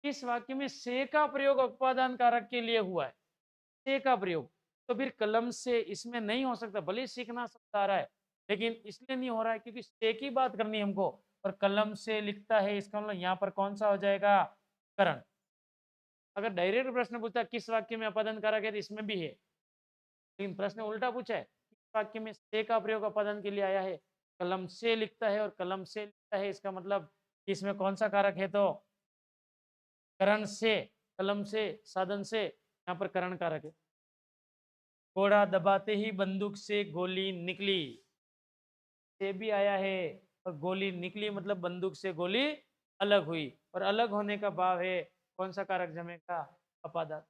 इस वाक्य में से का प्रयोग अपादान कारक के लिए हुआ है, से का प्रयोग, तो फिर कलम से इसमें नहीं हो सकता, भले सीखना शब्द आ रहा है, लेकिन इसलिए नहीं हो रहा है क्योंकि से की बात करनी है हमको, और कलम से लिखता है, इसका मतलब यहाँ पर कौन सा हो जाएगा? करण। अगर डायरेक्ट प्रश्न पूछता किस वाक्य में अपादान कारक है, तो इसमें भी है, लेकिन प्रश्न उल्टा पूछा है, किस वाक्य में से का प्रयोग अपादान के लिए आया है? कलम से लिखता है, और कलम से लिखता है, इसका मतलब इसमें कौन सा कारक है? तो करण से, कलम से, साधन से, यहाँ पर करण कारक है। घोड़ा दबाते ही बंदूक से गोली निकली, से भी आया है, और गोली निकली मतलब बंदूक से गोली अलग हुई, और अलग होने का भाव है, कौन सा कारक जमेगा? अपादान।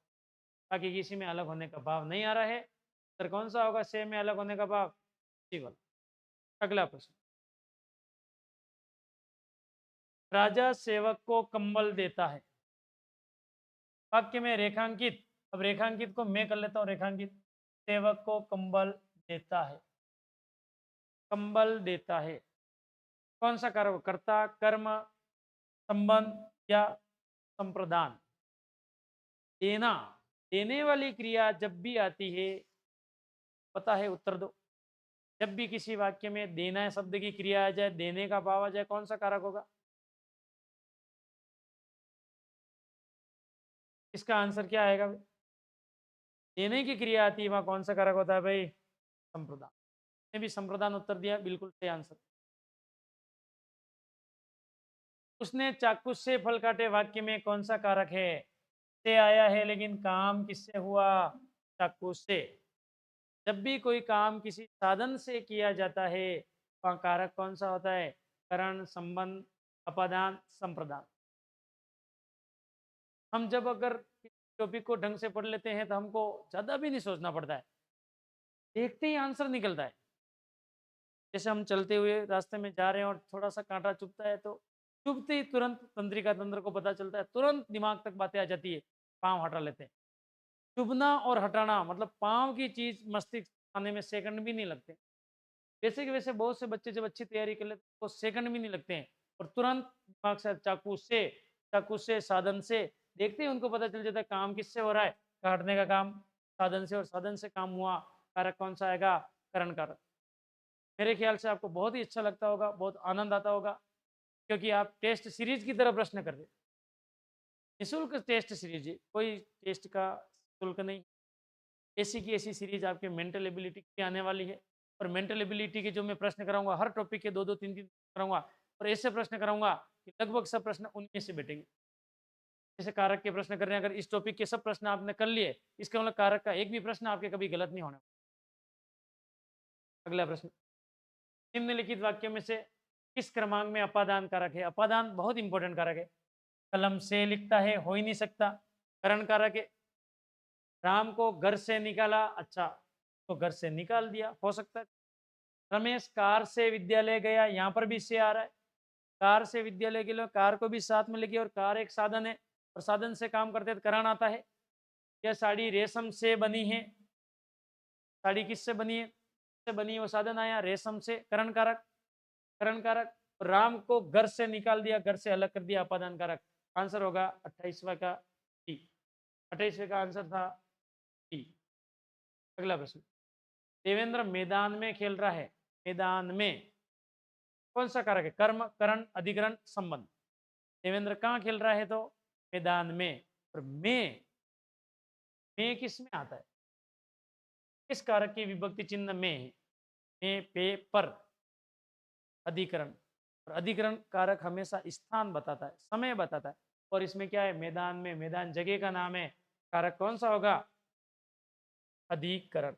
बाकी किसी में अलग होने का भाव नहीं आ रहा है, सर कौन सा होगा से में अलग होने का भाव? केवल। अगला प्रश्न, राजा सेवक को कंबल देता है, वाक्य में रेखांकित, अब रेखांकित को मैं कर लेता हूं रेखांकित, सेवक को कंबल देता है, कंबल देता है, कौन सा कर्म? कर्ता, कर्म, संबंध या संप्रदान? देना, देने वाली क्रिया जब भी आती है, पता है उत्तर दो। जब भी किसी वाक्य में देना शब्द की क्रिया आ जाए, देने का भाव आ जाए, कौन सा कारक होगा? इसका आंसर क्या आएगा भाई? देने की क्रिया आती है वहां कौन सा कारक होता है भाई? संप्रदान। ने भी संप्रदान उत्तर दिया, बिल्कुल सही आंसर। उसने चाकू से फल काटे, वाक्य में कौन सा कारक है? से आया है, लेकिन काम किससे हुआ? चाकू से। जब भी कोई काम किसी साधन से किया जाता है, वहाँ कारक कौन सा होता है? करण, संबंध, अपादान, संप्रदान। हम जब अगर टॉपिक को ढंग से पढ़ लेते हैं तो हमको ज़्यादा भी नहीं सोचना पड़ता है, देखते ही आंसर निकलता है। जैसे हम चलते हुए रास्ते में जा रहे हैं और थोड़ा सा कांटा चुभता है, तो चुभते ही तुरंत तंत्रिका तंत्र को पता चलता है, तुरंत दिमाग तक बातें आ जाती है, पाँव हटा लेते हैं। चुभना और हटाना मतलब पाँव की चीज मस्तिष्क आने में सेकंड भी नहीं लगते। वैसे कि वैसे बहुत से बच्चे जब अच्छी तैयारी कर लेते हैं तो सेकंड भी नहीं लगते हैं, और तुरंत दिमाग से चाकू से साधन से देखते ही उनको पता चल जाता है काम किससे हो रहा है। काटने का काम साधन से, और साधन से काम हुआ, कारक कौन सा आएगा, करण कारक। मेरे ख्याल से आपको बहुत ही अच्छा लगता होगा, बहुत आनंद आता होगा, क्योंकि आप टेस्ट सीरीज की तरह प्रश्न कर रहे। निःशुल्क टेस्ट सीरीज है, कोई टेस्ट का शुल्क नहीं। ऐसी की ऐसी सीरीज आपके मेंटल एबिलिटी की आने वाली है, और मेंटल एबिलिटी के जो मैं प्रश्न कराऊंगा, हर टॉपिक के 2-2 3-3 कराऊंगा, और ऐसे प्रश्न कराऊंगा कि लगभग सब प्रश्न उनमें से बैठेंगे। जैसे कारक के प्रश्न कर रहे हैं, अगर इस टॉपिक के सब प्रश्न आपने कर लिए, इसका मतलब कारक का एक भी प्रश्न आपके कभी गलत नहीं होने। अगला प्रश्न, निम्नलिखित वाक्यों में से किस क्रमांक में अपादान कारक है? अपादान बहुत इंपॉर्टेंट कारक है। कलम से लिखता है, हो ही नहीं सकता, करण कारक है। राम को घर से निकाला, अच्छा तो घर से निकाल दिया, हो सकता है। रमेश कार से विद्यालय गया, यहाँ पर भी से आ रहा है, कार से विद्यालय के लिए कार को भी साथ में लेके, और कार एक साधन है, और साधन से काम करते तो करण आता है। यह साड़ी रेशम से बनी है, साड़ी किससे बनी है, से बनी है, वो साधन आया, रेशम से करण कारक, करण कारक। राम को घर से निकाल दिया, घर से अलग कर दिया, अपादान कारक। आंसर होगा 28वां का डी, 28वें का आंसर था डी। अगला प्रश्न, देवेंद्र मैदान में खेल रहा है, मैदान में कौन सा कारक है? कर्म, करण, अधिकरण, संबंध। देवेंद्र कहाँ खेल रहा है? तो मैदान में। और में किस में आता है? किस कारक की विभक्ति चिन्ह में है? में, पे, पर, अधिकरण। और अधिकरण कारक हमेशा स्थान बताता है, समय बताता है, और इसमें क्या है? मैदान में, मैदान जगह का नाम है, कारक कौन सा होगा? अधिकरण।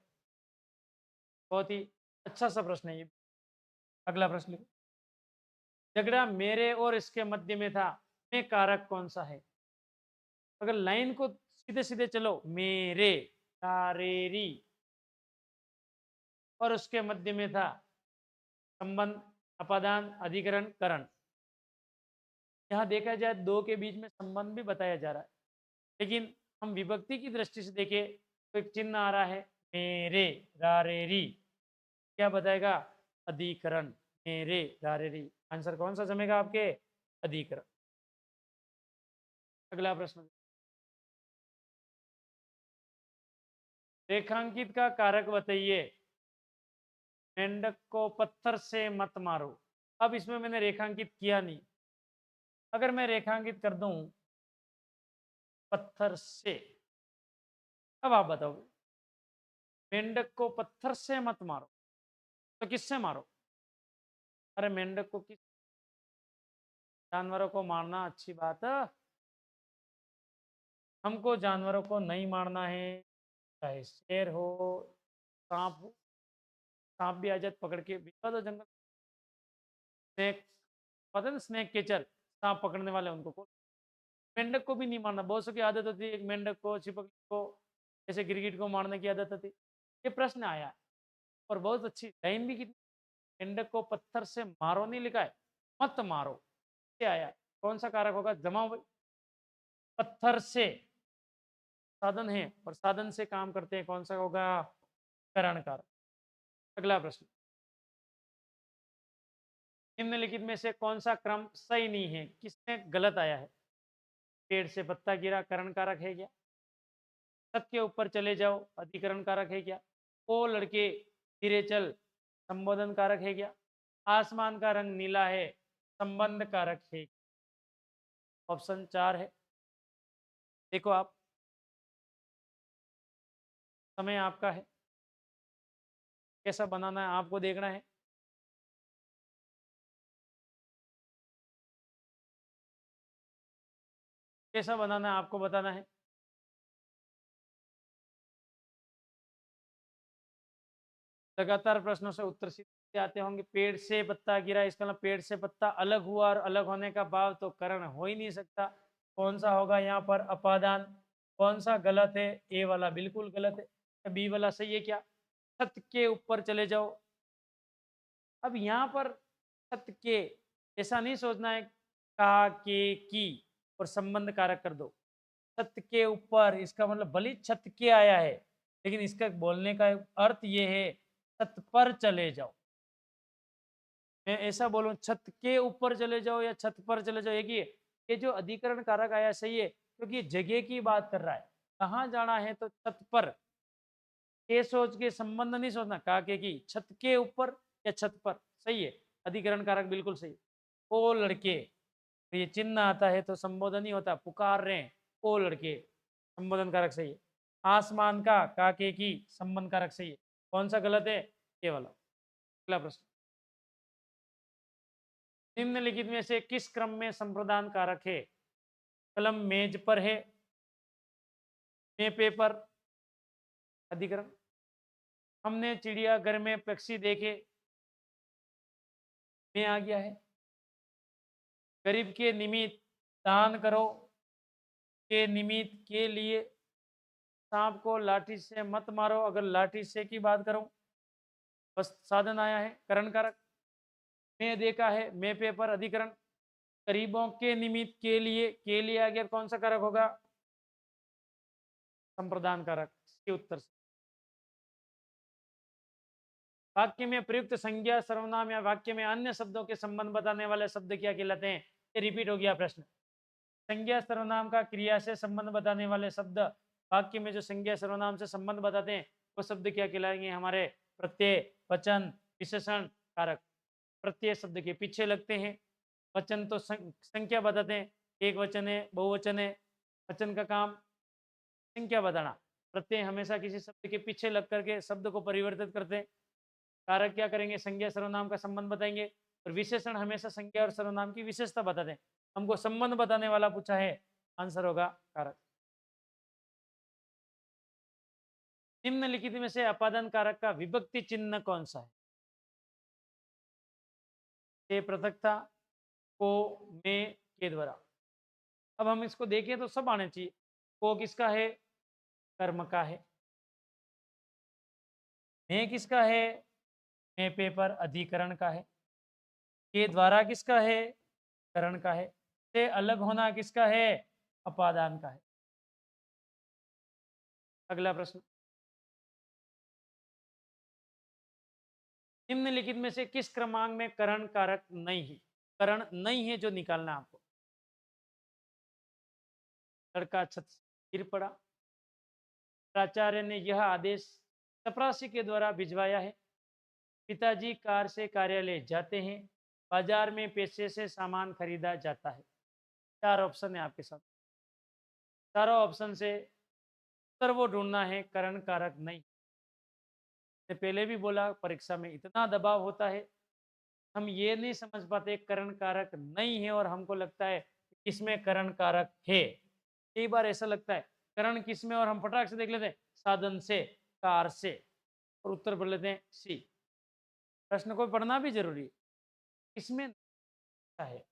बहुत ही अच्छा सा प्रश्न है ये। अगला प्रश्न, झगड़ा मेरे और इसके मध्य में था, में कारक कौन सा है? अगर लाइन को सीधे सीधे चलो, मेरे, तारेरी, और उसके मध्य में था संबंध, अपादान, अधिकरण, करण। यहाँ देखा जाए दो के बीच में संबंध भी बताया जा रहा है, लेकिन हम विभक्ति की दृष्टि से देखें तो एक चिन्ह आ रहा है, मेरे, रारेरी, क्या बताएगा? अधिकरण, मेरे, रारेरी। आंसर कौन सा जमेगा आपके? अधिकरण। अगला प्रश्न, रेखांकित का कारक बताइए। मेंढक को पत्थर से मत मारो। अब इसमें मैंने रेखांकित किया नहीं, अगर मैं रेखांकित कर दूं पत्थर से, अब आप बताओ, मेंढक को पत्थर से मत मारो तो किससे मारो? अरे मेंढक को किस, जानवरों को मारना अच्छी बात है, हमको जानवरों को नहीं मारना है, चाहे शेर हो, सांप हो, सांप भी आ जाए पकड़ के भिजवा दो जंगल। स्नेक, पता है स्नेक कैचर, सांप पकड़ने वाले उनको को, मेंढक को भी नहीं मारना। बहुत सौ की आदत होती है, एक मेंढक को, छिपकली को, जैसे गिरगिट को मारने की आदत होती। ये प्रश्न आया, और बहुत अच्छी लाइन भी, कितनी, मेंढक को पत्थर से मारो नहीं लिखा है, मत मारो, क्या आया? कौन सा कारक होगा? जमाओ भाई। पत्थर से साधन है, और साधन से काम करते हैं, कौन सा होगा? करण कारक। अगला प्रश्न, निम्नलिखित में से कौन सा क्रम सही नहीं है, किसमें गलत आया है? पेड़ से पत्ता गिरा, करण कारक है क्या? छत के ऊपर चले जाओ, अधिकरण कारक है क्या? ओ लड़के धीरे चल, संबोधन कारक है क्या? आसमान का रंग नीला है, संबंध कारक है। ऑप्शन 4 है, देखो आप, समय आपका है, कैसा बनाना है आपको देखना है। कैसा बनाना है आपको बताना है। लगातार प्रश्नों से उत्तर सीधे आते होंगे। पेड़ से पत्ता गिरा, इसका मतलब पेड़ से पत्ता अलग हुआ, और अलग होने का भाव तो करण हो ही नहीं सकता। कौन सा होगा यहाँ पर? अपादान। कौन सा गलत है? ए वाला बिल्कुल गलत है, बी वाला सही है क्या? छत के ऊपर चले जाओ। अब यहाँ पर छत के ऐसा नहीं सोचना है का के की और संबंध कारक कर दो। छत के ऊपर इसका मतलब भले ही छत के आया है, लेकिन इसका बोलने का अर्थ ये है छत पर चले जाओ। मैं ऐसा बोलूं छत के ऊपर चले जाओ या छत पर चले जाओ, एक ही है। ये जो अधिकरण कारक आया सही है, क्योंकि ये जगह की बात कर रहा है। कहाँ जाना है तो छत पर। ये सोच के संबंध नहीं सोचना का के की, छत के ऊपर या छत पर, सही है। अधिकरण कारक बिल्कुल सही। ओ लड़के, तो ये चिन्ह आता है तो संबोधन नहीं होता, पुकार रहे हैं ओ लड़के, संबोधन कारक सही है। आसमान का काके की, संबंध कारक सही है। कौन सा गलत है? ये वाला। अगला प्रश्न, निम्नलिखित में से किस क्रम में संप्रदान कारक है? कलम मेज पर है, में पेपर, अधिकरण। हमने चिड़ियाघर में पक्षी देखे, में आ गया है। गरीब के निमित्त दान करो, के निमित्त के लिए। सांप को लाठी से मत मारो, अगर लाठी से की बात करूं, बस साधन आया है करण कारक। मैं देखा है, मैं पेपर, अधिकरण। गरीबों के निमित्त के लिए आ गया, कौन सा कारक होगा? संप्रदान कारक। इसके उत्तर से वाक्य में प्रयुक्त संज्ञा सर्वनाम या वाक्य में अन्य शब्दों के संबंध बताने वाले शब्द क्या कहलाते हैं? ये रिपीट हो गया प्रश्न। संज्ञा सर्वनाम का क्रिया से संबंध बताने वाले शब्द, वाक्य में जो संज्ञा सर्वनाम से संबंध बताते हैं वो शब्द क्या कहलाएंगे? हमारे प्रत्यय, वचन, विशेषण, कारक। प्रत्यय शब्द के पीछे लगते हैं। वचन तो संख्या बताते हैं, एक वचन है, बहुवचन है। वचन का काम संख्या बताना। प्रत्यय हमेशा किसी शब्द के पीछे लग करके शब्द को परिवर्तित करते हैं। कारक क्या करेंगे? संज्ञा सर्वनाम का संबंध बताएंगे। और विशेषण हमेशा संज्ञा और सर्वनाम की विशेषता बताते हैं। हमको संबंध बताने वाला पूछा है, आंसर होगा कारक। निम्नलिखित में से अपादान कारक का विभक्ति चिन्ह कौन सा है? ए पृथकता, को, में, के द्वारा। अब हम इसको देखें तो सब आने चाहिए। को किसका है? कर्म का है। में किसका है? में पेपर, अधिकरण का है। के द्वारा किसका है? करण का है। से अलग होना किसका है? अपादान का है। अगला प्रश्न, निम्नलिखित में से किस क्रमांक में करण कारक नहीं है? करण नहीं है जो निकालना है आपको। लड़का छत से गिर पड़ा। प्राचार्य ने यह आदेश चपरासी के द्वारा भिजवाया है। पिताजी कार से कार्यालय जाते हैं। बाजार में पैसे से सामान खरीदा जाता है। चार ऑप्शन है आपके साथ। चारों ऑप्शन से उत्तर वो ढूंढना है, करण कारक नहीं। मैंने पहले भी बोला, परीक्षा में इतना दबाव होता है, हम ये नहीं समझ पाते करण कारक नहीं है और हमको लगता है किसमें करण कारक है। कई बार ऐसा लगता है करण किसमें, और हम फटाक से देख लेते हैं साधन से, कार से, और उत्तर पढ़ लेते हैं सी। प्रश्न को पढ़ना भी जरूरी है। इसमें है,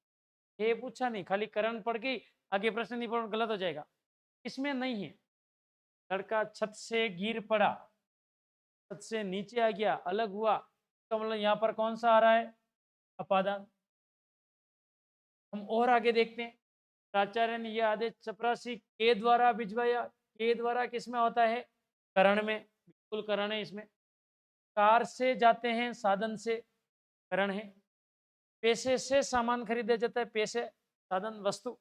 ये पूछा नहीं, खाली करण पढ़ के आगे प्रश्न नहीं पढ़, गलत हो जाएगा। इसमें नहीं है। लड़का छत से गिर पड़ा, छत से नीचे आ गया, अलग हुआ, तो मतलब यहाँ पर कौन सा आ रहा है? अपादान। हम और आगे देखते हैं। प्राचार्य ने यह आदेश चपरासी के द्वारा भिजवाया। के द्वारा किसमें होता है? करण में, बिल्कुल करण है इसमें। कार से जाते हैं, साधन से, करण है। पैसे से सामान खरीदा जाता है, पैसे साधन वस्तु,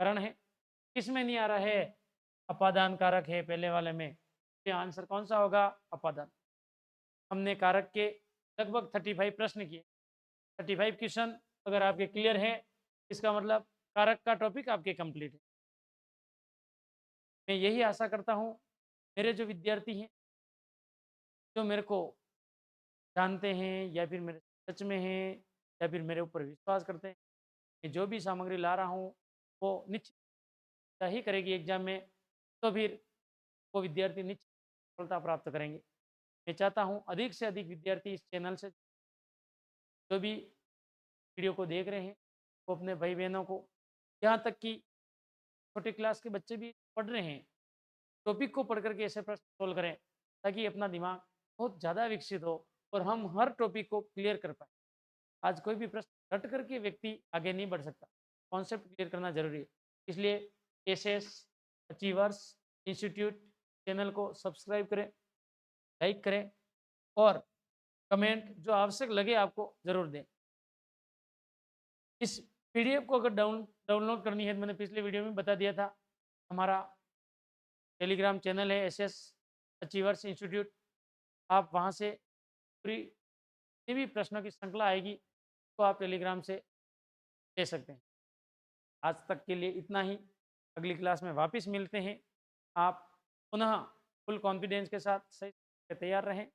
करण है। किसमें नहीं आ रहा है? अपादान कारक है पहले वाले में। ये आंसर कौन सा होगा? अपादान। हमने कारक के लगभग 35 प्रश्न किए। 35 क्वेश्चन अगर आपके क्लियर हैं, इसका मतलब कारक का टॉपिक आपके कंप्लीट है। मैं यही आशा करता हूँ मेरे जो विद्यार्थी हैं, जो मेरे को जानते हैं या फिर मेरे सच में हैं या फिर मेरे ऊपर विश्वास करते हैं कि जो भी सामग्री ला रहा हूँ वो निश्चित ही करेगी एग्जाम में, तो फिर वो विद्यार्थी निश्चित सफलता प्राप्त करेंगे। मैं चाहता हूँ अधिक से अधिक विद्यार्थी इस चैनल से, जो भी वीडियो को देख रहे हैं, वो अपने भाई बहनों को, यहाँ तक कि छोटे क्लास के बच्चे भी पढ़ रहे हैं, टॉपिक को पढ़ करके ऐसे प्रश्न सोल्व करें ताकि अपना दिमाग बहुत ज़्यादा विकसित हो और हम हर टॉपिक को क्लियर कर पाए। आज कोई भी प्रश्न रट करके व्यक्ति आगे नहीं बढ़ सकता, कॉन्सेप्ट क्लियर करना जरूरी है। इसलिए एसएस अचीवर्स इंस्टीट्यूट चैनल को सब्सक्राइब करें, लाइक करें और कमेंट जो आवश्यक लगे आपको ज़रूर दें। इस पीडीएफ को अगर डाउनलोड करनी है तो मैंने पिछले वीडियो में बता दिया था, हमारा टेलीग्राम चैनल है एसएस अचीवर्स इंस्टीट्यूट। आप वहाँ से पूरी जितनी भी प्रश्नों की श्रृंखला आएगी तो आप टेलीग्राम से ले सकते हैं। आज तक के लिए इतना ही, अगली क्लास में वापस मिलते हैं। आप पुनः फुल कॉन्फिडेंस के साथ सही तैयार रहें।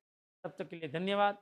तब तक के लिए धन्यवाद।